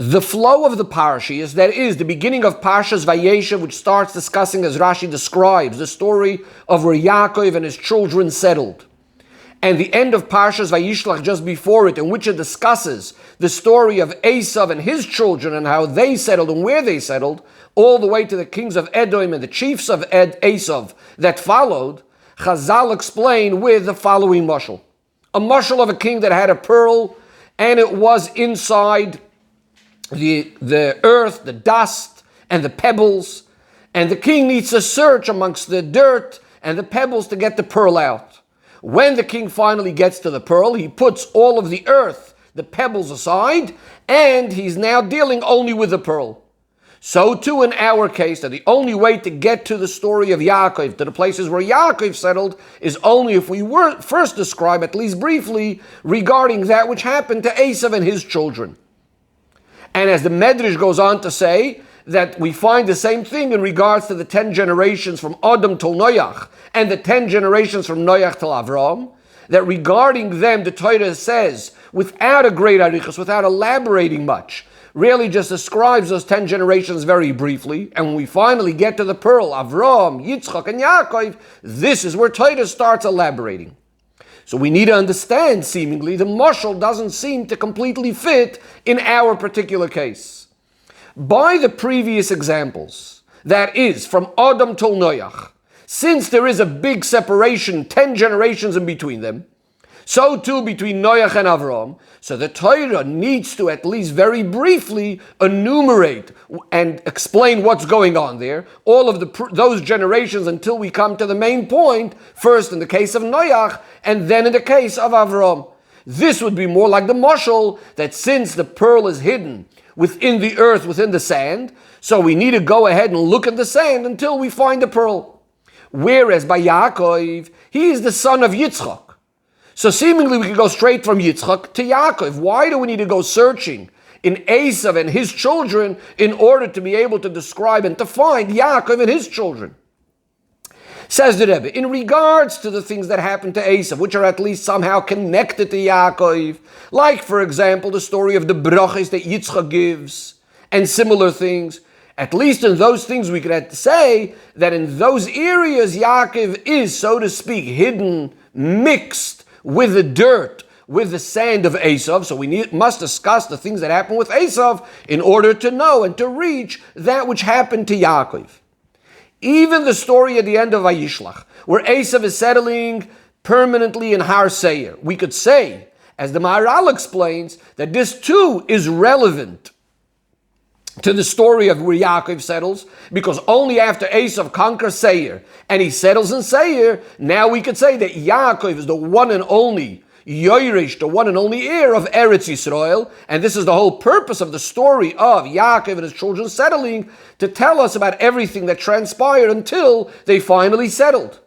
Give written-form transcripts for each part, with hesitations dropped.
The flow of the parashas, that is, the beginning of Parshas Vayeshev, which starts discussing, as Rashi describes, the story of where Yaakov and his children settled, and the end of Parshas Vayishlach just before it, in which it discusses the story of Esav and his children and how they settled and where they settled, all the way to the kings of Edom and the chiefs of Esav that followed, Chazal explain with the following mashal. A mashal of a king that had a pearl, and it was inside the earth, the dust, and the pebbles, and the king needs to search amongst the dirt and the pebbles to get the pearl out. When the king finally gets to the pearl, he puts all of the earth, the pebbles aside, and he's now dealing only with the pearl. So too in our case, that the only way to get to the story of Yaakov, to the places where Yaakov settled, is only if we were first describe, at least briefly, regarding that which happened to Esav and his children. And as the Medrash goes on to say, that we find the same thing in regards to the 10 generations from Adam till Noach, and the 10 generations from Noach till Avram, that regarding them, the Torah says, without a great arichos, without elaborating much, really just describes those 10 generations very briefly, and when we finally get to the pearl, Avram, Yitzchak, and Yaakov, this is where Torah starts elaborating. So we need to understand, seemingly, the mashal doesn't seem to completely fit in our particular case. By the previous examples, that is, from Adam till Noach, since there is a big separation, 10 generations in between them, so too between Noach and Avram, so the Torah needs to at least very briefly enumerate and explain what's going on there, all of those generations until we come to the main point, first in the case of Noach, and then in the case of Avram. This would be more like the mashal, that since the pearl is hidden within the earth, within the sand, so we need to go ahead and look at the sand until we find the pearl. Whereas by Yaakov, he is the son of Yitzchak. So seemingly we could go straight from Yitzchak to Yaakov. Why do we need to go searching in Esav and his children in order to be able to describe and to find Yaakov and his children? Says the Rebbe, in regards to the things that happened to Esav, which are at least somehow connected to Yaakov, like for example the story of the brachos that Yitzchak gives, and similar things, at least in those things we could say that in those areas Yaakov is, so to speak, hidden, mixed with the dirt, with the sand of Esav. So we must discuss the things that happened with Esav in order to know and to reach that which happened to Yaakov. Even the story at the end of Vayishlach, where Esav is settling permanently in Har Seir, we could say, as the Maharal explains, that this too is relevant to the story of where Yaakov settles, because only after Esav conquers Seir and he settles in Seir, now we could say that Yaakov is the one and only Yoirish, the one and only heir of Eretz Yisrael, and this is the whole purpose of the story of Yaakov and his children settling, to tell us about everything that transpired until they finally settled.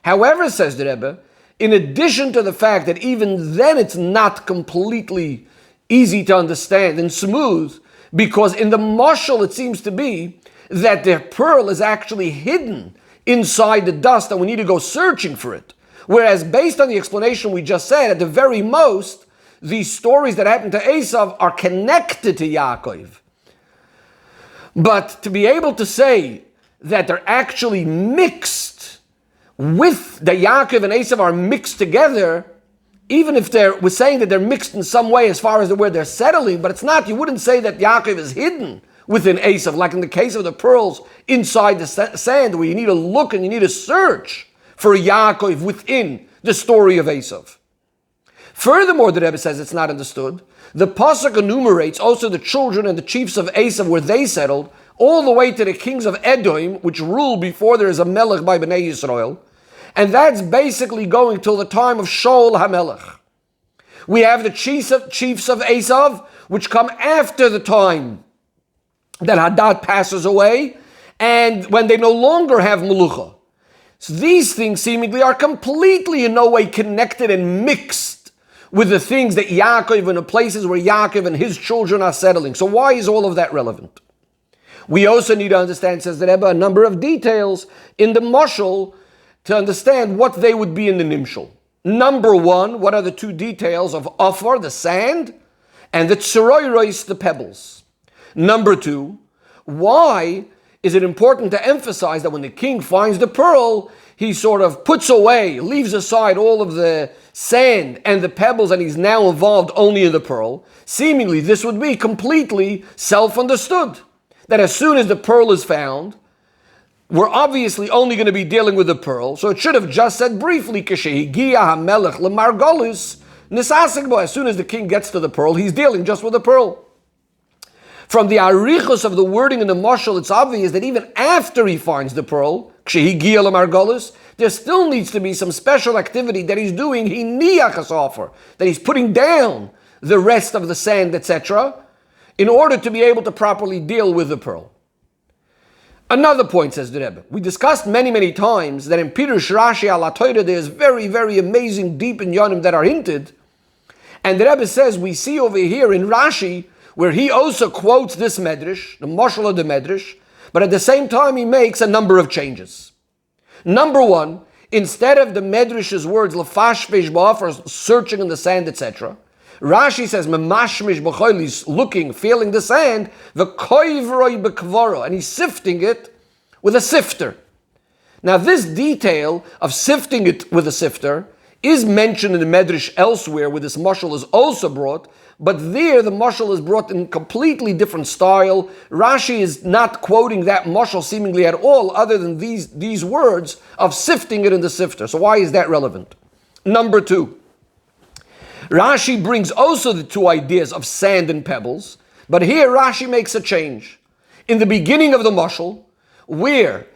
However, says the Rebbe, in addition to the fact that even then it's not completely easy to understand and smooth, because in the mashal it seems to be that the pearl is actually hidden inside the dust and we need to go searching for it. Whereas based on the explanation we just said, at the very most, these stories that happened to Esav are connected to Yaakov. But to be able to say that they're actually mixed with, that Yaakov and Esav are mixed together, even if we're saying that they're mixed in some way as far as where they're settling, but it's not, you wouldn't say that Yaakov is hidden within Esav, like in the case of the pearls inside the sand, where you need to look and you need to search for Yaakov within the story of Esav. Furthermore, the Rebbe says it's not understood. The pasuk enumerates also the children and the chiefs of Esav where they settled, all the way to the kings of Edom, which ruled before there is a melech by Bnei Yisrael. And that's basically going till the time of Shaul HaMelech. We have the chiefs of Esav, which come after the time that Hadad passes away, and when they no longer have Melucha. So these things seemingly are completely in no way connected and mixed with the things that Yaakov and the places where Yaakov and his children are settling. So why is all of that relevant? We also need to understand, says the Rebbe, a number of details in the mashal to understand what they would be in the nimshal. Number one, what are the two details of Afar, the sand, and the tsuroiros, the pebbles. Number two, why is it important to emphasize that when the king finds the pearl, he sort of puts away, leaves aside all of the sand and the pebbles, and he's now involved only in the pearl? Seemingly, this would be completely self-understood, that as soon as the pearl is found, we're obviously only going to be dealing with the pearl. So it should have just said briefly, as soon as the king gets to the pearl, he's dealing just with the pearl. From the arichos of the wording in the mashal, it's obvious that even after he finds the pearl, there still needs to be some special activity that he's doing, that he's putting down the rest of the sand, etc., in order to be able to properly deal with the pearl. Another point, says the Rebbe, we discussed many times that in Pirush Rashi al HaTorah there's very, very amazing deep inyanim that are hinted, and the Rebbe says we see over here in Rashi where he also quotes this medrash, the mashal of the medrash, but at the same time he makes a number of changes. Number one, instead of the medrash's words lefashpesh ba'afar, searching in the sand, etc., Rashi says memashmish b'cholis, looking, feeling the sand, v'koivroi b'kvoro, and he's sifting it with a sifter. Now this detail of sifting it with a sifter is mentioned in the medrash elsewhere, where this mashal is also brought, but there the mashal is brought in completely different style. Rashi is not quoting that mashal seemingly at all, other than these words of sifting it in the sifter. So why is that relevant? Number two, Rashi brings also the two ideas of sand and pebbles, but here Rashi makes a change. In the beginning of the mashal, where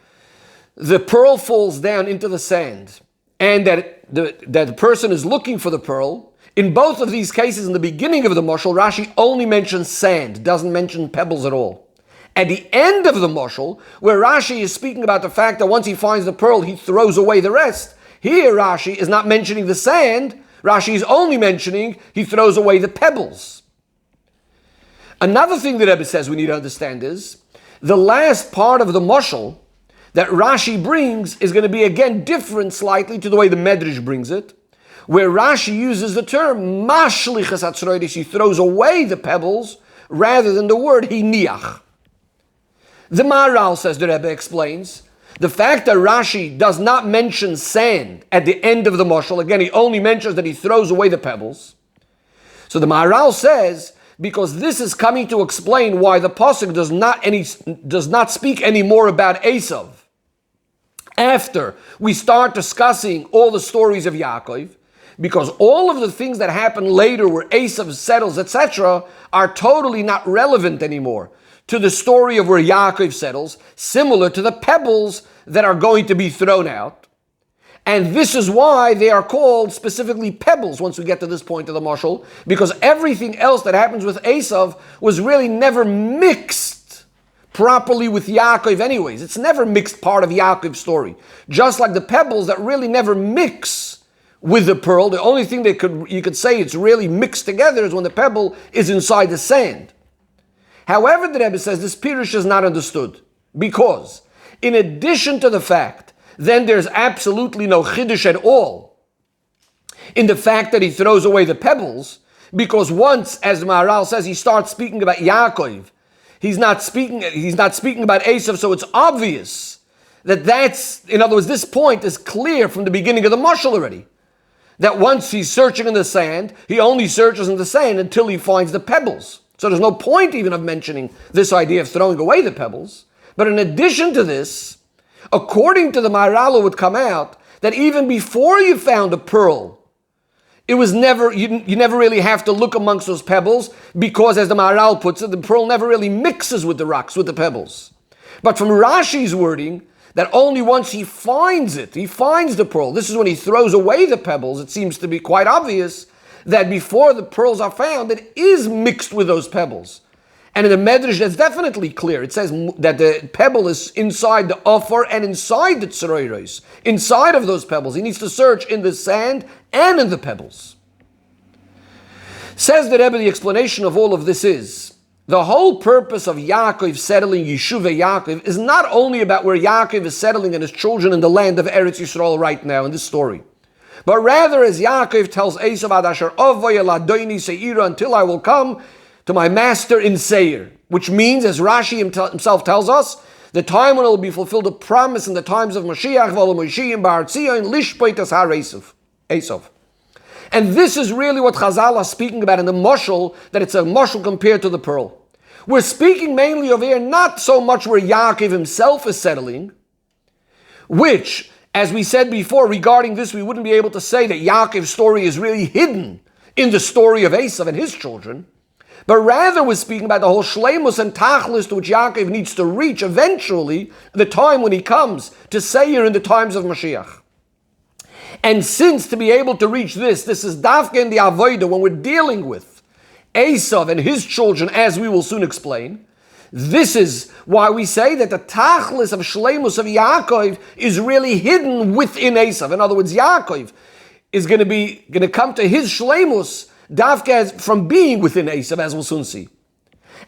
the pearl falls down into the sand, and that the person is looking for the pearl, in both of these cases, in the beginning of the mashal, Rashi only mentions sand, doesn't mention pebbles at all. At the end of the mashal, where Rashi is speaking about the fact that once he finds the pearl, he throws away the rest, here Rashi is not mentioning the sand, Rashi is only mentioning he throws away the pebbles. Another thing that Rebbe says we need to understand is, the last part of the mashal that Rashi brings is going to be again different slightly to the way the Medrash brings it, where Rashi uses the term mashlichas hatzroides, he throws away the pebbles, rather than the word hiniach. The Maharal, says the Rebbe, explains, the fact that Rashi does not mention sand at the end of the mashal, again he only mentions that he throws away the pebbles. So the Maharal says, because this is coming to explain why the pasuk does not speak anymore about Esav. After we start discussing all the stories of Yaakov, because all of the things that happen later where Esav settles, etc., are totally not relevant anymore to the story of where Yaakov settles, similar to the pebbles that are going to be thrown out. And this is why they are called specifically pebbles once we get to this point of the mashal, because everything else that happens with Esav was really never mixed properly with Yaakov anyways. It's never mixed part of Yaakov's story. Just like the pebbles that really never mix with the pearl, the only thing you could say it's really mixed together is when the pebble is inside the sand. However, the Rebbe says this pirush is not understood, because in addition to the fact, then there's absolutely no chiddush at all in the fact that he throws away the pebbles, because once, as the Maharal says, he starts speaking about Yaakov, he's not speaking about Esav, so it's obvious that's, in other words, this point is clear from the beginning of the mashal already. That once he's searching in the sand, he only searches in the sand until he finds the pebbles. So there's no point even of mentioning this idea of throwing away the pebbles. But in addition to this, according to the Maharal, it would come out that even before you found a pearl, it was never, you never really have to look amongst those pebbles, because as the Maharal puts it, the pearl never really mixes with the rocks, with the pebbles. But from Rashi's wording, that only once he finds the pearl, this is when he throws away the pebbles, it seems to be quite obvious that before the pearls are found, it is mixed with those pebbles. And in the Medrash, that's definitely clear. It says that the pebble is inside the offer and inside the tsuroiros. Inside of those pebbles, he needs to search in the sand and in the pebbles. Says the Rebbe, the explanation of all of this is, the whole purpose of Yaakov settling Yeshuvah Yaakov is not only about where Yaakov is settling and his children in the land of Eretz Yisrael right now in this story, but rather as Yaakov tells Esav, Ad asher avoy el Adoni Seira, until I will come to my master in Seir, which means, as Rashi himself tells us, the time when it will be fulfilled a promise in the times of Mashiach, V'olo Moshiach Bar Tzion, Lishpoitas Har Esav. And this is really what Chazal are speaking about in the mashal, that it's a mashal compared to the pearl. We're speaking mainly over here, not so much where Yaakov himself is settling, which, as we said before, regarding this, we wouldn't be able to say that Yaakov's story is really hidden in the story of Esav and his children, but rather we're speaking about the whole shleimus and tachlis to which Yaakov needs to reach eventually, the time when he comes to Seir in the times of Mashiach. And since to be able to reach this is dafka in the avodah, when we're dealing with Esav and his children, as we will soon explain, this is why we say that the tachlis of shleimus of Yaakov is really hidden within Esav. In other words, Yaakov is going to come to his shleimus dafka from being within Esav, as we'll soon see.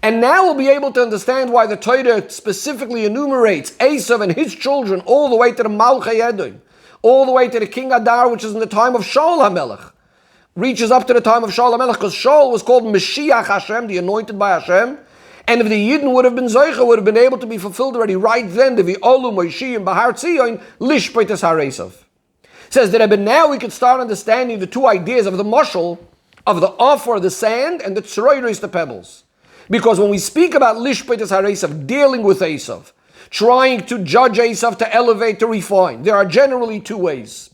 And now we'll be able to understand why the Torah specifically enumerates Esav and his children all the way to the Malchei Edom, all the way to the King Adar, which is in the time of Shaul HaMelech. Reaches up to the time of Shaul HaMelech, because Shaul was called Mashiach Hashem, the anointed by Hashem. And if the Yidden would have been Zoicha, would have been able to be fulfilled already right then, the V'olu Moshiach Bahar Tzion, Lishpoitas Har Esav. Says that now we could start understanding the two ideas of the mashal, of the offer, the sand, and the tzroiros, the pebbles. Because when we speak about Lishpoitas Har Esav, dealing with Esav, trying to judge Esav, to elevate, to refine, there are generally two ways.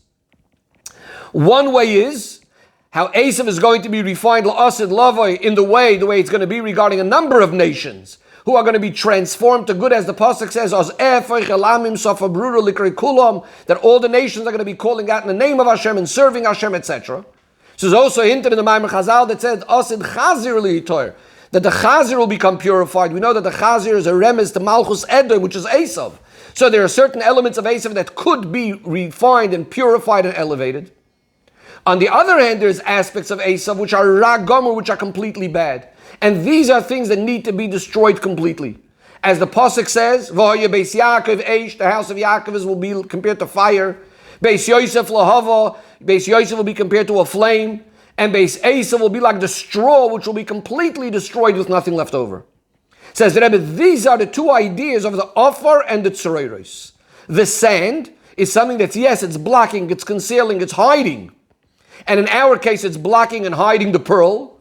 One way is how Esav is going to be refined la'asid lavoi in the way it's going to be regarding a number of nations who are going to be transformed to good, as the pasuk says, that all the nations are going to be calling out in the name of Hashem and serving Hashem, etc. So there's also hinted in the Maimer Chazal that said asid chazir li'itoir, that the chazir will become purified. We know that the chazir is a remez to Malchus Edom, which is Esav. So there are certain elements of Esav that could be refined and purified and elevated. On the other hand, there's aspects of Esav which are ra gomer, which are completely bad. And these are things that need to be destroyed completely. As the pasuk says, V'hoya Beis Yaakov eish, the house of Yaakov will be compared to fire. Beis Yosef lahava, Beis Yosef will be compared to a flame. And Beis Esav will be like the straw, which will be completely destroyed with nothing left over. Says the Rebbe, these are the two ideas of the offer and the tzoreiros. The sand is something that's, yes, it's blocking, it's concealing, it's hiding. And in our case, it's blocking and hiding the pearl.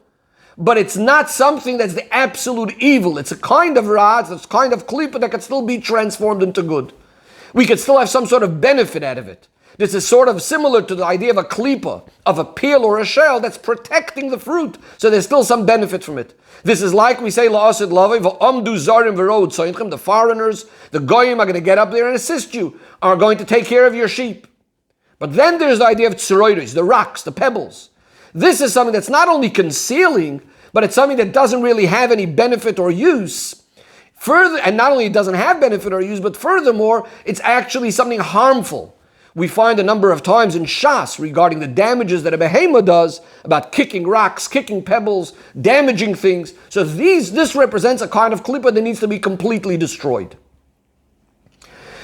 But it's not something that's the absolute evil. It's a kind of ra, it's a kind of klipa that could still be transformed into good. We could still have some sort of benefit out of it. This is sort of similar to the idea of a klipa, of a peel or a shell that's protecting the fruit. So there's still some benefit from it. This is like we say, la'asid lavei v'amdu zarim v'rod soinchem, the foreigners, the goyim are going to get up there and assist you, are going to take care of your sheep. But then there's the idea of tzeroides, the rocks, the pebbles. This is something that's not only concealing, but it's something that doesn't really have any benefit or use. Further, and not only it doesn't have benefit or use, but furthermore, it's actually something harmful. We find a number of times in Shas regarding the damages that a behema does about kicking rocks, kicking pebbles, damaging things. So this represents a kind of klipa that needs to be completely destroyed.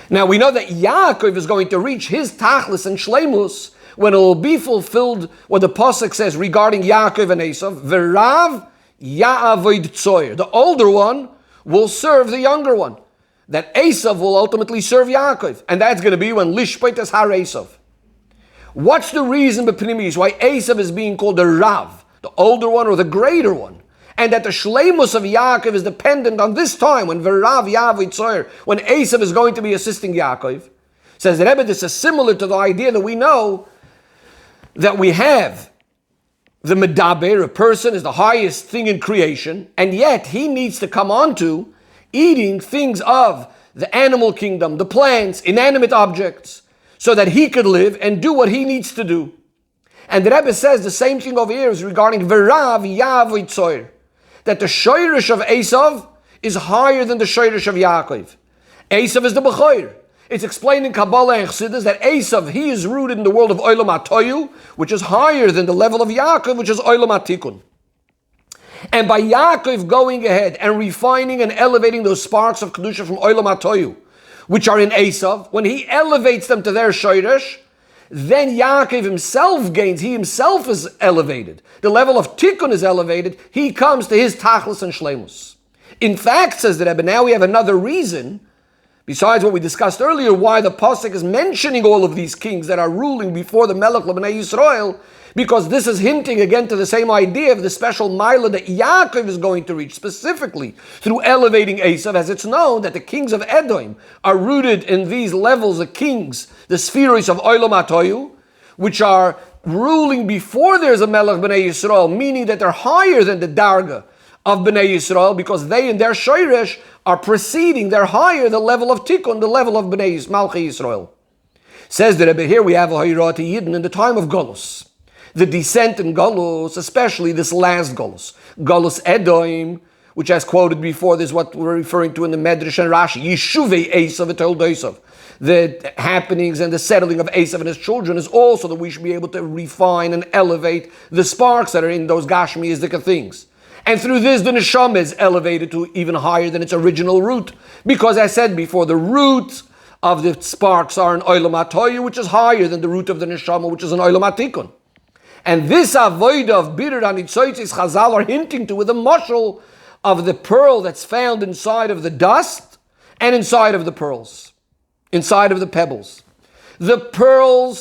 Now we know that Yaakov is going to reach his tachlis and shleimus when it will be fulfilled what the pasuk says regarding Yaakov and Esav. V'rav ya'avoid tzoyer. The older one will serve the younger one. That Esav will ultimately serve Yaakov. And that's going to be when Lishpoitas Har Esav. What's the reason b'pnimis why Esav is being called the Rav, the older one or the greater one? And that the shleimus of Yaakov is dependent on this time when V'rav Ya'avoid Tzoyer, when Esav is going to be assisting Yaakov. Says the Rebbe, this is similar to the idea that we know that we have the medaber, a person is the highest thing in creation, and yet he needs to come on to eating things of the animal kingdom, the plants, inanimate objects, so that he could live and do what he needs to do. And the Rebbe says the same thing over here is regarding V'rav Ya'avoid Tzoyer, that the shoyrish of Esav is higher than the shoyrish of Yaakov. Esav is the B'choir. It's explained in Kabbalah and Chassidus that Esav, he is rooted in the world of Olam HaToyu, which is higher than the level of Yaakov, which is Olam HaTikun. And by Yaakov going ahead and refining and elevating those sparks of Kedusha from Olam HaToyu, which are in Esav, when he elevates them to their shoyrish, then Yaakov himself gains, he himself is elevated. The level of tikkun is elevated. He comes to his tachlis and shleimus. In fact, says the Rebbe, now we have another reason, besides what we discussed earlier, why the Pasuk is mentioning all of these kings that are ruling before the Melech L'Bnei Yisrael, because this is hinting again to the same idea of the special Mila that Yaakov is going to reach, specifically through elevating Esav, as it's known that the kings of Edom are rooted in these levels of kings, the spheres of Olam HaToyu, which are ruling before there's a Melech B'nai Yisrael, meaning that they're higher than the Darga of B'nai Yisrael, because they in their Shoresh are preceding, they're higher, the level of Tikkun, the level of B'nai Malchei Yisrael. Says the Rebbe, here we have a Hayrati Yidden in the time of Golus. The descent in Golus, especially this last Golus, Golus Edom, which as quoted before, this is what we're referring to in the Medrash and Rashi, Yeshuvei Esav v'tol Esav. The happenings and the settling of Esav and his children is also that we should be able to refine and elevate the sparks that are in those Gashmiistic things. And through this, the neshama is elevated to even higher than its original root. Because I said before, the root of the sparks are in Olam HaToyu, which is higher than the root of the neshama, which is in Olam HaTikun. And this avodah of bitter and itzoitzis Chazal are hinting to with a mashal of the pearl that's found inside of the dust and inside of the pearls, inside of the pebbles. The pearl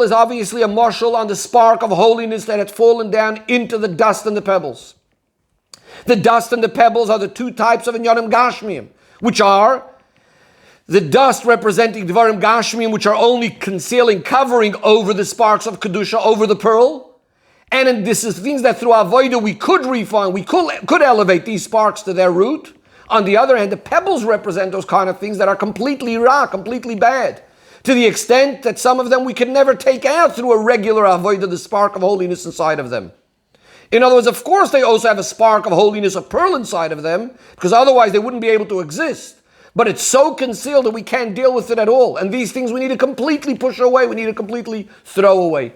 is obviously a mashal on the spark of holiness that had fallen down into the dust and the pebbles. The dust and the pebbles are the two types of inyanim gashmiyim, which are the dust representing Dvarim Gashmim, which are only concealing, covering over the sparks of Kedusha, over the pearl. And this is things that through Avodah we could refine, we could elevate these sparks to their root. On the other hand, the pebbles represent those kind of things that are completely raw, completely bad. To the extent that some of them we can never take out through a regular Avodah, the spark of holiness inside of them. In other words, of course they also have a spark of holiness, a pearl inside of them, because otherwise they wouldn't be able to exist. But it's so concealed that we can't deal with it at all. And these things we need to completely push away. We need to completely throw away.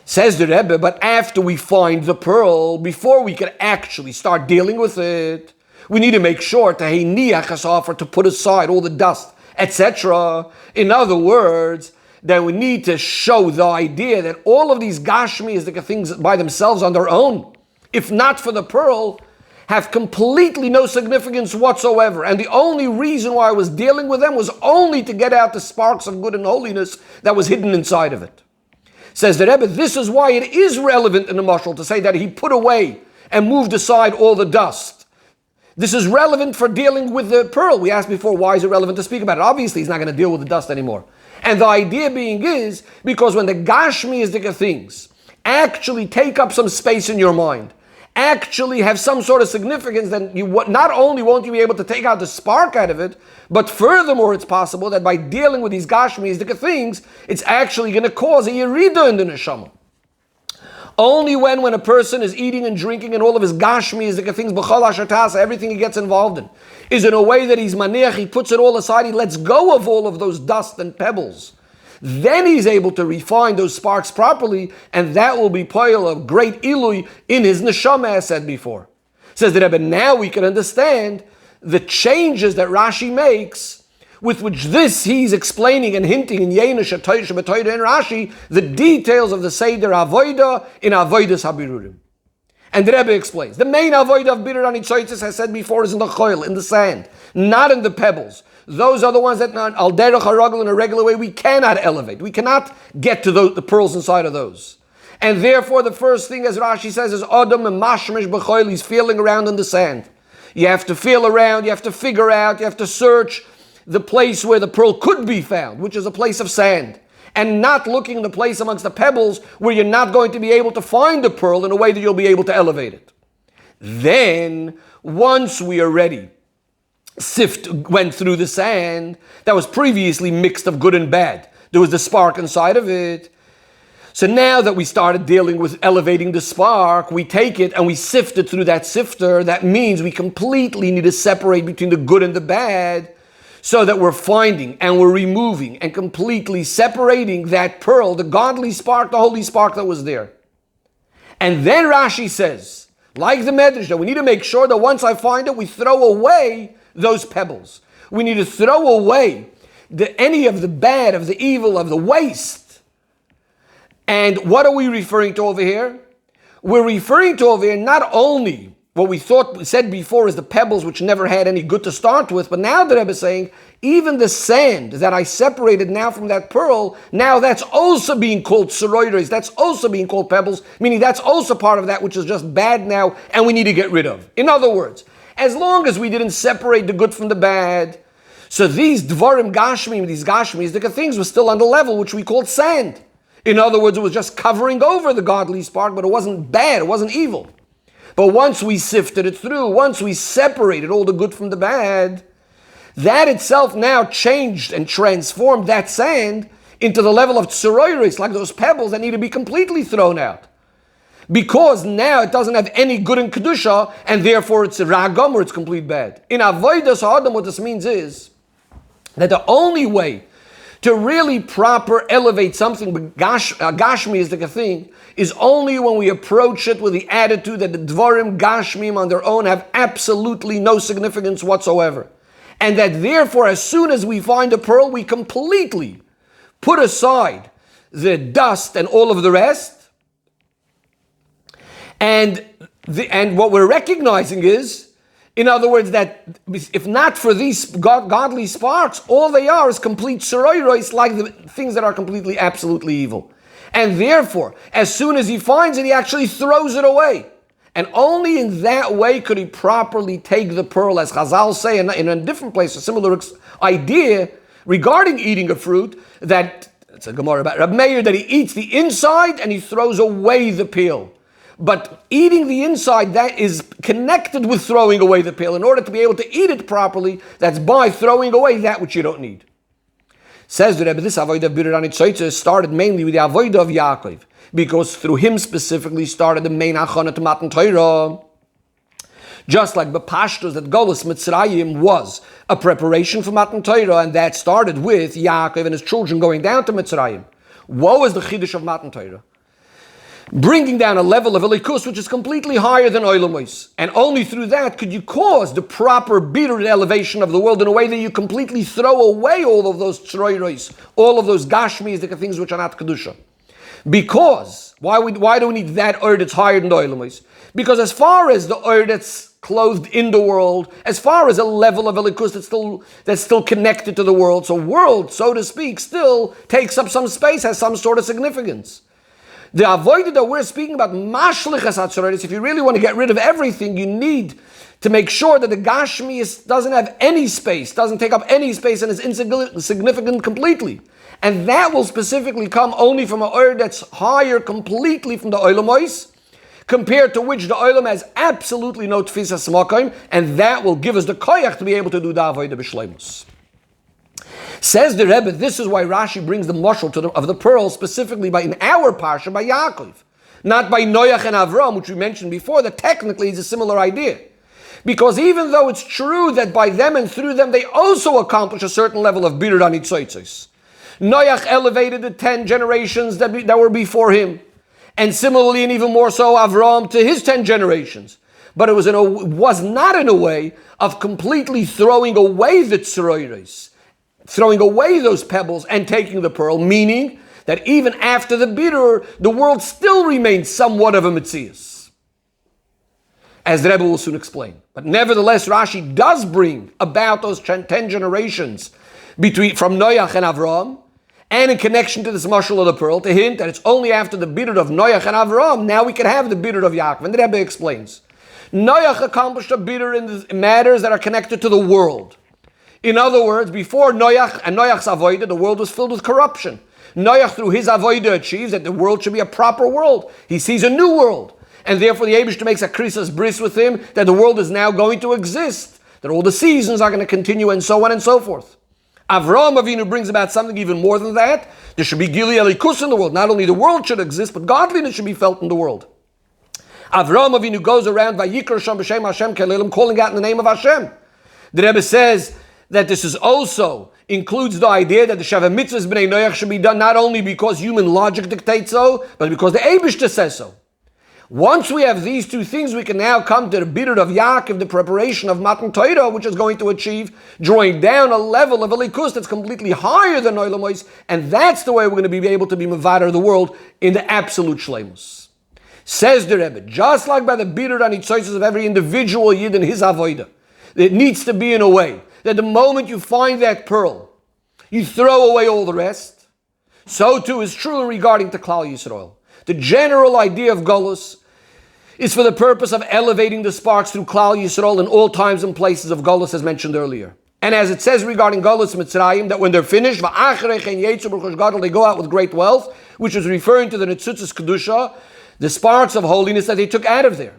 Says the Rebbe, but after we find the pearl, before we can actually start dealing with it, we need to make sure to heiniach offer, to put aside all the dust, etc. In other words, that we need to show the idea that all of these gashmi is the things by themselves on their own, if not for the pearl, have completely no significance whatsoever. And the only reason why I was dealing with them was only to get out the sparks of good and holiness that was hidden inside of it. Says the Rebbe, this is why it is relevant in the mashal to say that he put away and moved aside all the dust. This is relevant for dealing with the pearl. We asked before, why is it relevant to speak about it? Obviously, he's not going to deal with the dust anymore. And the idea being is, because when the Gashmiistic things actually take up some space in your mind, actually have some sort of significance, then you not only won't you be able to take out the spark out of it, but furthermore it's possible that by dealing with these Gashmiistic things, it's actually going to cause a yerida in the neshama. Only when a person is eating and drinking and all of his Gashmiistic things, b'chol asher tasa, everything he gets involved in, is in a way that he's maniach, he puts it all aside, he lets go of all of those dust and pebbles. Then he's able to refine those sparks properly, and that will be poil of great ilui in his neshama, as said before. Says the Rebbe, now we can understand the changes that Rashi makes, with which this he's explaining and hinting in Yeinish, Atoysh, B'toyda, and Rashi, the details of the Seder Avoida in Avoidas Habirurim. And the Rebbe explains, the main Avoida of Bidur Anitzoitzis, as said before, is in the choil, in the sand, not in the pebbles. Those are the ones that al derech haragel, in a regular way we cannot elevate. We cannot get to the pearls inside of those. And therefore the first thing, as Rashi says, is Adam and Mashmish b'choil, he's feeling around in the sand. You have to feel around, you have to figure out, you have to search the place where the pearl could be found, which is a place of sand. And not looking in the place amongst the pebbles where you're not going to be able to find the pearl in a way that you'll be able to elevate it. Then, once we are ready, went through the sand that was previously mixed of good and bad. There was the spark inside of it. So now that we started dealing with elevating the spark, we take it and we sift it through that sifter. That means we completely need to separate between the good and the bad, so that we're finding and we're removing and completely separating that pearl, the godly spark, the holy spark that was there. And then Rashi says, like the Medrash, that we need to make sure that once I find it, we throw away those pebbles. We need to throw away any of the bad, of the evil, of the waste. And what are we referring to over here? We're referring to over here not only what we said before is the pebbles which never had any good to start with, but now the Rebbe is saying, even the sand that I separated now from that pearl, now that's also being called tsuroiros, that's also being called pebbles, meaning that's also part of that which is just bad now and we need to get rid of. In other words, as long as we didn't separate the good from the bad, so these dvarim gashmim, these gashmis, the things were still on the level which we called sand. In other words, it was just covering over the godly spark, but it wasn't bad, it wasn't evil. But once we sifted it through, once we separated all the good from the bad, that itself now changed and transformed that sand into the level of tsuroiros, like those pebbles that need to be completely thrown out. Because now it doesn't have any good in Kedusha, and therefore it's a ragam or it's complete bad. In Avodas Ha'adam, what this means is that the only way to really proper elevate something, Gashmi is the thing, is only when we approach it with the attitude that the Dvarim Gashmim on their own have absolutely no significance whatsoever. And that therefore, as soon as we find a pearl, we completely put aside the dust and all of the rest. And what we're recognizing is, in other words, that if not for these godly sparks, all they are is complete tsuroiros, like the things that are completely, absolutely evil. And therefore, as soon as he finds it, he actually throws it away. And only in that way could he properly take the pearl, as Chazal say in a different place, a similar idea regarding eating a fruit, that, it's a Gemara about Reb Meir, that he eats the inside and he throws away the peel. But eating the inside, that is connected with throwing away the peel. In order to be able to eat it properly, that's by throwing away that which you don't need. Says the Rebbe, this avodah of Bidur Anitzotze started mainly with the avodah of Yaakov, because through him specifically started the main achana to Matan Torah. Just like B'Pashtos, that Golus Mitzrayim was a preparation for Matan Torah, and that started with Yaakov and his children going down to Mitzrayim. What was the Chiddush of Matan Torah? Bringing down a level of elikus which is completely higher than Oilamos. And only through that could you cause the proper bitter elevation of the world in a way that you completely throw away all of those tsuroiros, all of those gashmis, the things which are not kedusha. Because, why do we need that oil that's higher than the Oilamos? Because as far as the oil that's clothed in the world, as far as a level of elikus that's still connected to the world, so world, so to speak, still takes up some space, has some sort of significance. The avodah that we're speaking about, mashlichas hatzoros, if you really want to get rid of everything, you need to make sure that the gashmi doesn't have any space, doesn't take up any space, and is insignificant completely. And that will specifically come only from an oil that's higher completely from the oilamos, compared to which the oilam has absolutely no tfisas makom, and that will give us the koyach to be able to do the avodah b'shleimus. Says the Rebbe, this is why Rashi brings the mashal of the pearl specifically in our parsha by Yaakov, not by Noach and Avram, which we mentioned before, that technically is a similar idea. Because even though it's true that by them and through them they also accomplish a certain level of bidur anitzotzus, Noach elevated the 10 generations that were before him, and similarly and even more so Avram to his 10 generations. But it was not in a way of completely throwing away the tsuroiros, throwing away those pebbles and taking the pearl, meaning that even after the bidur, the world still remains somewhat of a metzius, as the Rebbe will soon explain. But nevertheless, Rashi does bring about those 10 generations from Noach and Avram, and in connection to this mashal of the pearl, to hint that it's only after the bidur of Noach and Avram, now we can have the bidur of Yaakov. And the Rebbe explains, Noach accomplished a bidur in the matters that are connected to the world. In other words, before Noach and Noach's avodah, the world was filled with corruption. Noach, through his avodah, achieves that the world should be a proper world. He sees a new world. And therefore the Eibishter makes a krisas bris with him, that the world is now going to exist, that all the seasons are going to continue, and so on and so forth. Avraham Avinu brings about something even more than that. There should be gili elikus in the world. Not only the world should exist, but godliness should be felt in the world. Avraham Avinu goes around Vayikra Shem B'Shem Hashem Kelelim, calling out in the name of Hashem. The Rebbe says that this is also includes the idea that the Shavah Mitzvahs B'nai Noach should be done not only because human logic dictates so, but because the Eibishter says so. Once we have these two things, we can now come to the bitter of Yaakov, the preparation of Matan Torah, which is going to achieve drawing down a level of Elikus that's completely higher than Olam Ois, and that's the way we're going to be able to be Mevader the world in the absolute Shleimus. Says the Rebbe, just like by the bitter and choices of every individual Yid in his Avodah, it needs to be in a way that the moment you find that pearl, you throw away all the rest. So too is true regarding to Klal Yisrael. The general idea of Golus is for the purpose of elevating the sparks through Klal Yisrael in all times and places of Golus, as mentioned earlier. And as it says regarding Golus Mitzrayim, that when they're finished, they go out with great wealth, which is referring to the Netzutzes Kedusha, the sparks of holiness that they took out of there.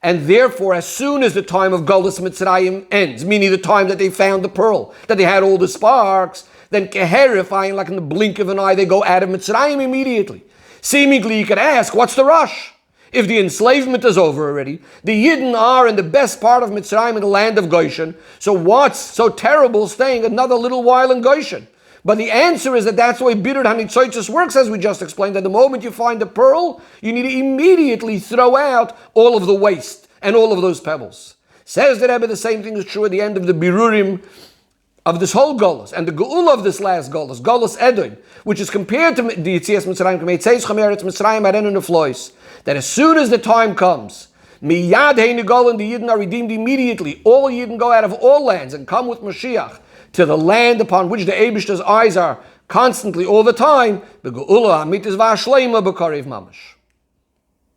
And therefore, as soon as the time of Golus Mitzrayim ends, meaning the time that they found the pearl, that they had all the sparks, then keherifying, like in the blink of an eye, they go out of Mitzrayim immediately. Seemingly, you could ask, what's the rush? If the enslavement is over already, the Yidden are in the best part of Mitzrayim in the land of Goshen, so what's so terrible staying another little while in Goshen? But the answer is that that's the way Bidur Hanitzoitzes works, as we just explained, that the moment you find a pearl, you need to immediately throw out all of the waste and all of those pebbles. Says the Rebbe, the same thing is true at the end of the Birurim of this whole Golus, and the Geula of this last Golus, Golus Edom, which is compared to the Yitzias Mitzrayim, that as soon as the time comes, Miyad Heinigol, the Yidden are redeemed immediately. All Yidden go out of all lands and come with Mashiach to the land upon which the Eibishter's eyes are constantly all the time. The Geula Hamit is Vashleima B'Karev Mamash.